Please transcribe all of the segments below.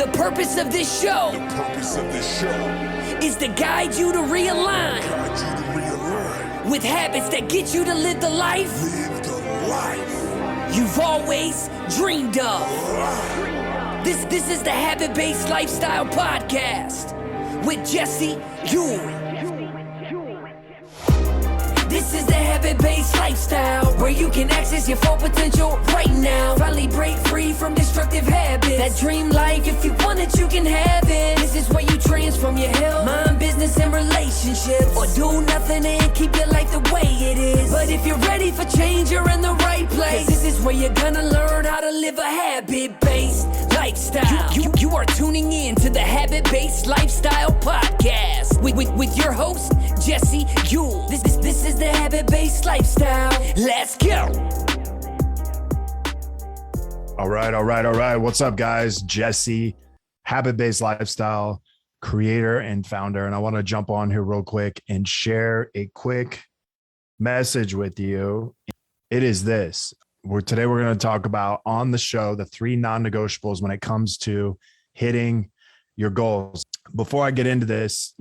The purpose of this show is to guide you to realign with habits that get you to live the life you've always dreamed of. This is the Habit-Based Lifestyle Podcast with Jesse Ewing. This is the Habit-Based Lifestyle, where you can access your full potential right now. Finally break free from destructive habits. That dream life, if you want it, you can have it. This is where you transform your health, mind, business, and relationships. Or do nothing and keep your life the way it is. But if you're ready for change, you're in the right place. This is where you're gonna learn how to live a habit-based lifestyle. You are tuning in to the Habit-Based Lifestyle Podcast with your host, Jesse Ewing. This is the Habit-Based Lifestyle. Let's go. All right. What's up, guys? Jesse, Habit-Based Lifestyle creator and founder. And I want to jump on here real quick and share a quick message with you. It is this. Today we're going to talk about on the show the 3 non-negotiables when it comes to hitting your goals. Before I get into this,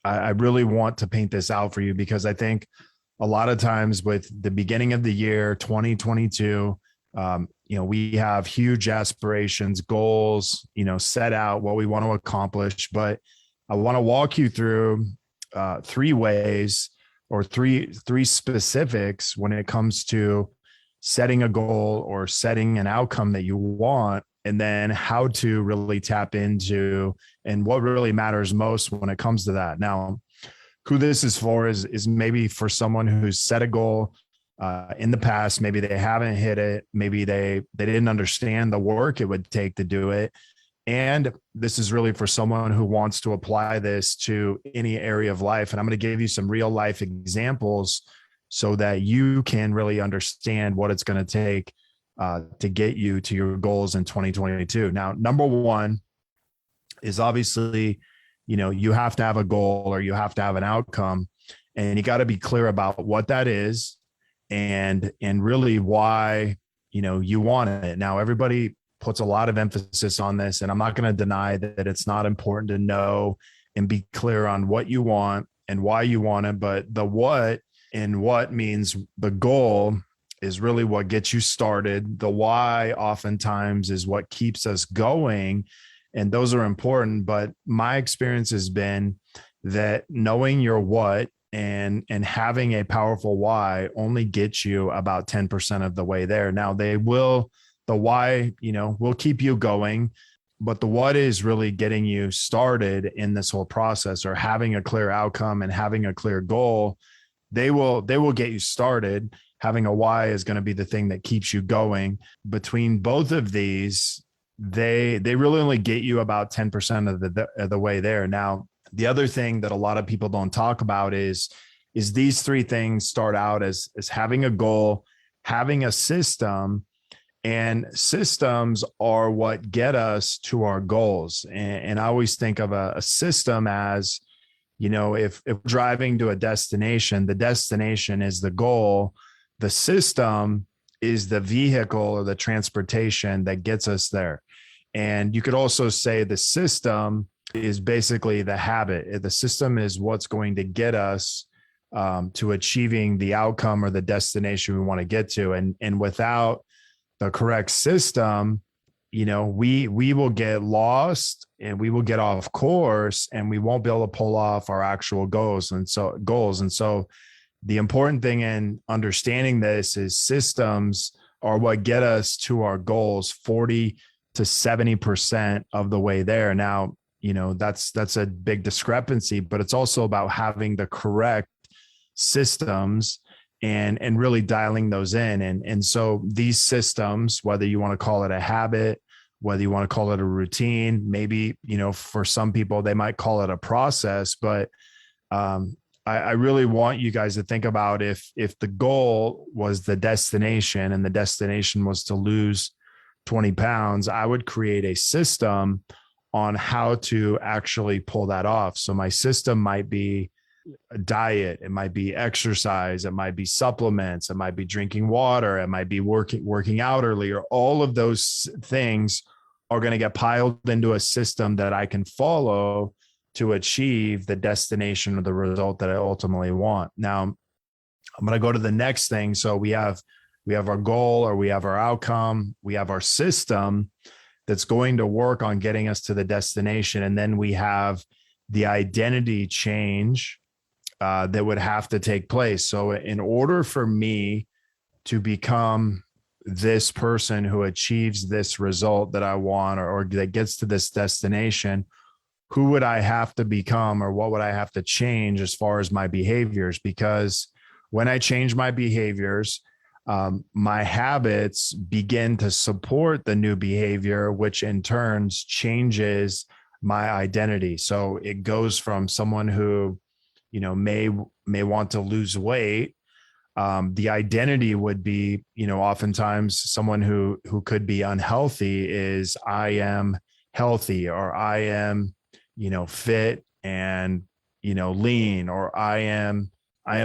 I really want to paint this out for you, because I think a lot of times with the beginning of the year, 2022, we have huge aspirations, goals, set out what we want to accomplish. But I want to walk you through 3 ways or three specifics when it comes to setting a goal or setting an outcome that you want, and then how to really tap into and what really matters most when it comes to that. Now, who this is for is maybe for someone who's set a goal in the past. Maybe they haven't hit it. Maybe they didn't understand the work it would take to do it. And this is really for someone who wants to apply this to any area of life. And I'm going to give you some real life examples so that you can really understand what it's going to take to get you to your goals in 2022. Now, number one is obviously, you have to have a goal or you have to have an outcome, and you got to be clear about what that is and really why, you want it. Now, everybody puts a lot of emphasis on this, and I'm not going to deny that it's not important to know and be clear on what you want and why you want it, but the what and what means the goal is really what gets you started. The why oftentimes is what keeps us going. And those are important. But my experience has been that knowing your what and having a powerful why only gets you about 10% of the way there. Now the why, will keep you going, but the what is really getting you started in this whole process, or having a clear outcome and having a clear goal. They will get you started. Having a why is going to be the thing that keeps you going. Between both of these, they really only get you about 10% of the way there. Now, the other thing that a lot of people don't talk about is these 3 things start out as having a goal, having a system, and systems are what get us to our goals. And I always think of a system as, if driving to a destination, the destination is the goal. The system is the vehicle or the transportation that gets us there. And you could also say the system is basically the habit. The system is what's going to get us to achieving the outcome or the destination we want to get to. And without the correct system, we will get lost and we will get off course, and we won't be able to pull off our actual goals. And so the important thing in understanding this is systems are what get us to our goals 40 to 70% of the way there. Now, that's a big discrepancy, but it's also about having the correct systems and really dialing those in. And so these systems, whether you want to call it a habit, whether you want to call it a routine, maybe, for some people, they might call it a process, but I really want you guys to think about if the goal was the destination and the destination was to lose 20 pounds, I would create a system on how to actually pull that off. So my system might be a diet, it might be exercise, it might be supplements, it might be drinking water, it might be working out earlier. All of those things are going to get piled into a system that I can follow to achieve the destination or the result that I ultimately want. Now, I'm going to go to the next thing. So we have our goal, or we have our outcome, we have our system that's going to work on getting us to the destination. And then we have the identity change that would have to take place. So in order for me to become this person who achieves this result that I want, or that gets to this destination, who would I have to become, or what would I have to change as far as my behaviors? Because when I change my behaviors, my habits begin to support the new behavior, which in turns changes my identity. So it goes from someone who, may want to lose weight. The identity would be, oftentimes someone who could be unhealthy is I am healthy, or I am, fit and, lean, or I am,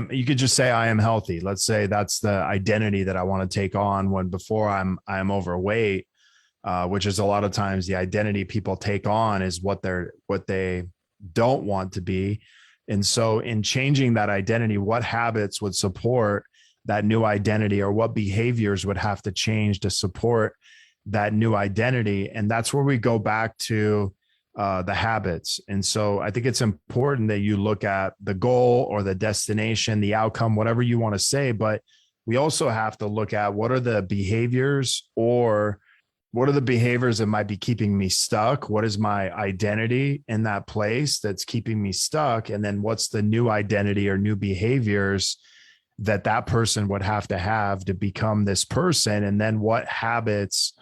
you could just say I am healthy. Let's say that's the identity that I want to take on when before I'm overweight, which is a lot of times the identity people take on is what they don't want to be. And so in changing that identity, what habits would support that new identity, or what behaviors would have to change to support that new identity? And that's where we go back to the habits. And so I think it's important that you look at the goal or the destination, the outcome, whatever you want to say, but we also have to look at what are the behaviors, or what are the behaviors that might be keeping me stuck? What is my identity in that place that's keeping me stuck? And then what's the new identity or new behaviors that person would have to become this person? And then what habits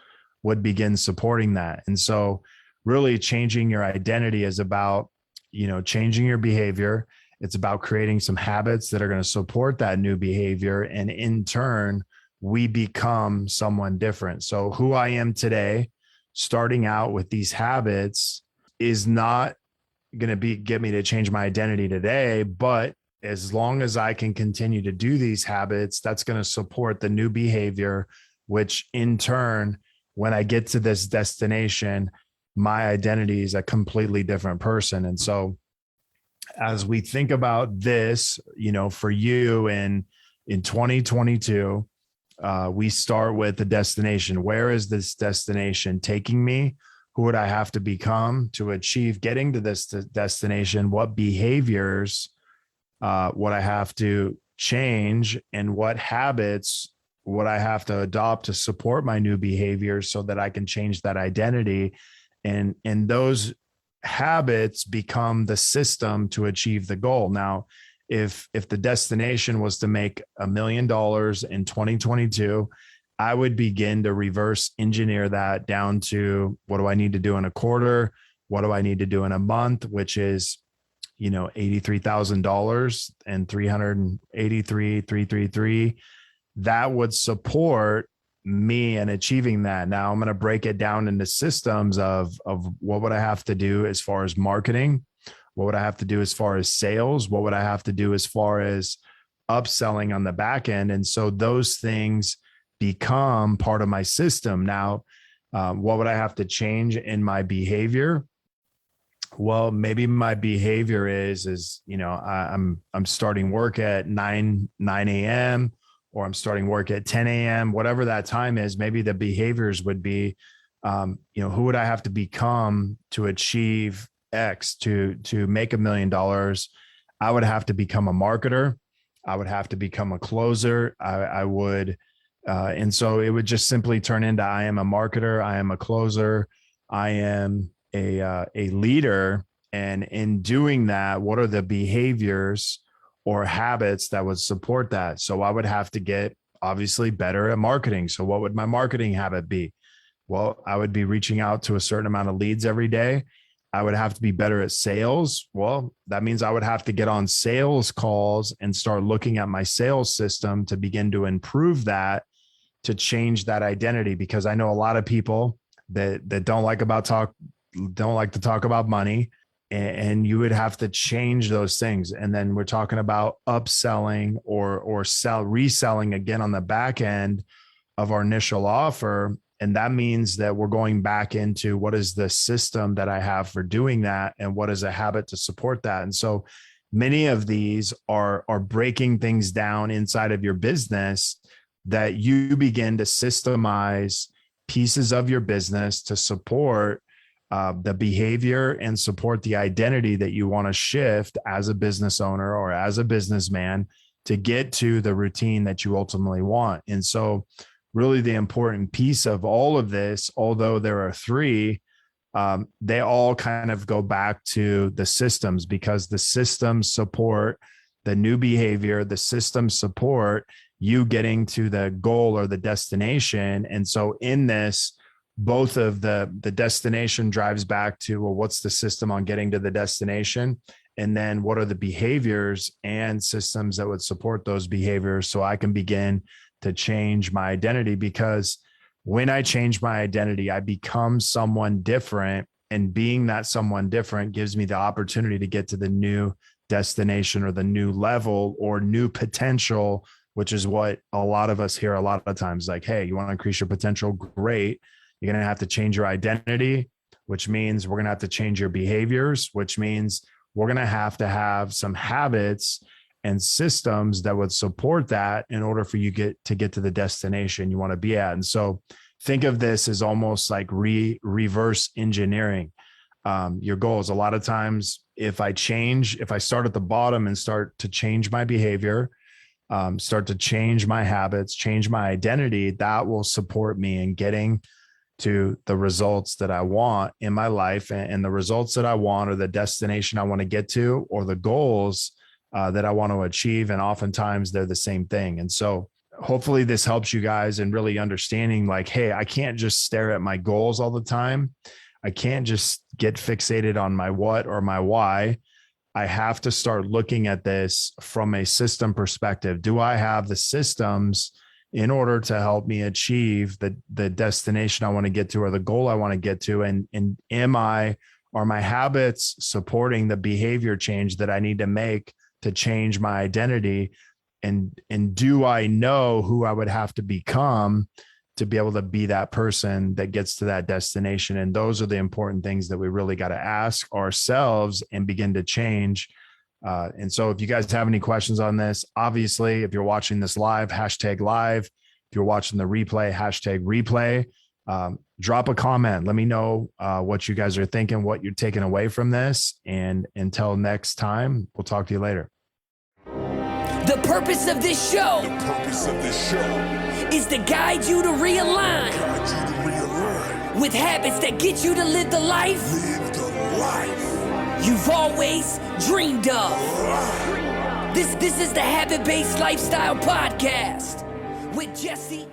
would begin supporting that? And so really changing your identity is about, changing your behavior. It's about creating some habits that are going to support that new behavior. And in turn, we become someone different. So who I am today, starting out with these habits, is not going to get me to change my identity today. But as long as I can continue to do these habits, that's going to support the new behavior, which in turn, when I get to this destination, my identity is a completely different person. And so as we think about this, for you in 2022, we start with the destination. Where is this destination taking me? Who would I have to become to achieve getting to this destination? What behaviors would I have to change, and what habits would I have to adopt to support my new behaviors so that I can change that identity? And those habits become the system to achieve the goal. Now, if the destination was to make $1 million in 2022, I would begin to reverse engineer that down to, what do I need to do in a quarter? What do I need to do in a month? Which is, $83,000 and 333. That would support me in achieving that. Now I'm going to break it down into systems of what would I have to do as far as marketing? What would I have to do as far as sales? What would I have to do as far as upselling on the back end? And so those things become part of my system. Now, what would I have to change in my behavior? Well, maybe my behavior is I'm starting work at 9 a.m. or I'm starting work at 10 a.m., whatever that time is. Maybe the behaviors would be, who would I have to become to achieve X, to make $1 million? I would have to become a marketer. I would have to become a closer. I would, and so it would just simply turn into, I am a marketer. I am a closer. I am a leader. And in doing that, what are the behaviors or habits that would support that? So I would have to get obviously better at marketing. So what would my marketing habit be? Well, I would be reaching out to a certain amount of leads every day. I would have to be better at sales. Well, that means I would have to get on sales calls and start looking at my sales system to begin to improve that, to change that identity. Because I know a lot of people that don't like to talk about money, and you would have to change those things. And then we're talking about upselling or reselling again on the back end of our initial offer. And that means that we're going back into what is the system that I have for doing that, and what is a habit to support that. And so many of these are breaking things down inside of your business, that you begin to systemize pieces of your business to support the behavior and support the identity that you want to shift as a business owner or as a businessman to get to the routine that you ultimately want. And so really the important piece of all of this, although there are three, they all kind of go back to the systems, because the systems support the new behavior, the systems support you getting to the goal or the destination. And so in this, both of the destination drives back to, well, what's the system on getting to the destination? And then what are the behaviors and systems that would support those behaviors, so I can begin to change my identity? Because when I change my identity, I become someone different, and being that someone different gives me the opportunity to get to the new destination or the new level or new potential, which is what a lot of us hear a lot of times. Like, hey, you want to increase your potential? Great. You're going to have to change your identity, which means we're going to have to change your behaviors, which means we're going to have some habits and systems that would support that in order for you to get to the destination you want to be at. And so think of this as almost like reverse engineering your goals. A lot of times, if I start at the bottom and start to change my behavior, start to change my habits, change my identity, that will support me in getting to the results that I want in my life. And the results that I want, or the destination I want to get to, or the goals that I want to achieve. And oftentimes they're the same thing. And so hopefully this helps you guys in really understanding, like, hey, I can't just stare at my goals all the time. I can't just get fixated on my what or my why. I have to start looking at this from a system perspective. Do I have the systems in order to help me achieve the destination I want to get to, or the goal I want to get to? And are my habits supporting the behavior change that I need to make to change my identity? And do I know who I would have to become to be able to be that person that gets to that destination? And those are the important things that we really got to ask ourselves and begin to change. And so if you guys have any questions on this, obviously, if you're watching this live, #live. If you're watching the replay, #replay. Drop a comment. Let me know what you guys are thinking, what you're taking away from this. And until next time, we'll talk to you later. The purpose of this show is to guide you to realign with habits that get you to live the life you've always dreamed of. This is the Habit-Based Lifestyle Podcast with Jesse.